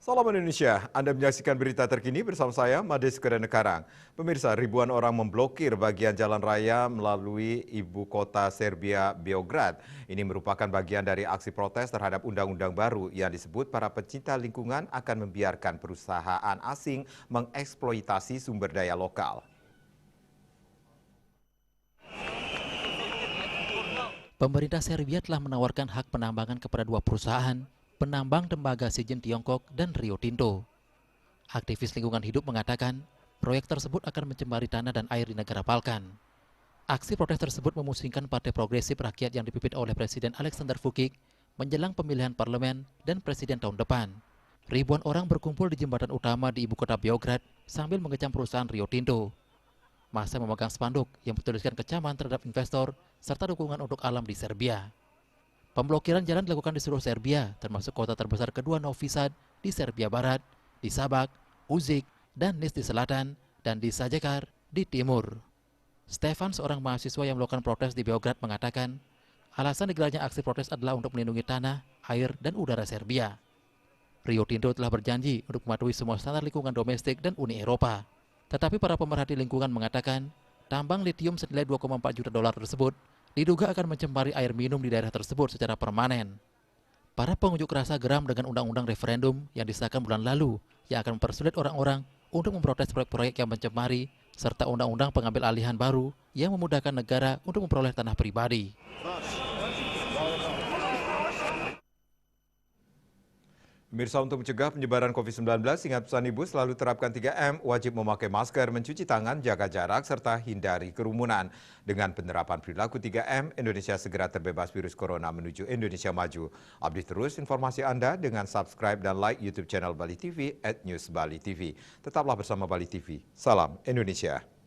Salam Indonesia, Anda menyaksikan berita terkini bersama saya, Mades Kerenekarang. Pemirsa, ribuan orang memblokir bagian jalan raya melalui ibu kota Serbia, Beograd. Ini merupakan bagian dari aksi protes terhadap undang-undang baru yang disebut para pecinta lingkungan akan membiarkan perusahaan asing mengeksploitasi sumber daya lokal. Pemerintah Serbia telah menawarkan hak penambangan kepada dua perusahaan, penambang tembaga Zijin Tiongkok dan Rio Tinto. Aktivis lingkungan hidup mengatakan, proyek tersebut akan mencemari tanah dan air di negara Balkan. Aksi protes tersebut memusingkan Partai Progresif Rakyat yang dipimpin oleh Presiden Alexander Vučić menjelang pemilihan parlemen dan presiden tahun depan. Ribuan orang berkumpul di jembatan utama di ibu kota Beograd sambil mengecam perusahaan Rio Tinto. Massa memegang spanduk yang bertuliskan kecaman terhadap investor serta dukungan untuk alam di Serbia. Pemblokiran jalan dilakukan di seluruh Serbia, termasuk kota terbesar kedua Novi Sad di Serbia Barat, di Sabak, Uzik, dan Nis di selatan, dan di Zaječar di timur. Stefan, seorang mahasiswa yang melakukan protes di Beograd, mengatakan alasan digelarnya aksi protes adalah untuk melindungi tanah, air, dan udara Serbia. Rio Tinto telah berjanji untuk mematuhi semua standar lingkungan domestik dan Uni Eropa. Tetapi para pemerhati lingkungan mengatakan tambang litium senilai 2,4 juta dolar tersebut diduga akan mencemari air minum di daerah tersebut secara permanen. Para pengunjuk rasa geram dengan undang-undang referendum yang disahkan bulan lalu yang akan mempersulit orang-orang untuk memprotes proyek-proyek yang mencemari serta undang-undang pengambil alihan baru yang memudahkan negara untuk memperoleh tanah pribadi. Pemirsa, untuk mencegah penyebaran COVID-19, ingat pesan Ibu selalu terapkan 3M, wajib memakai masker, mencuci tangan, jaga jarak, serta hindari kerumunan. Dengan penerapan perilaku 3M, Indonesia segera terbebas virus corona menuju Indonesia maju. Update terus informasi Anda dengan subscribe dan like YouTube channel Bali TV @newsbalitv. Tetaplah bersama Bali TV. Salam Indonesia.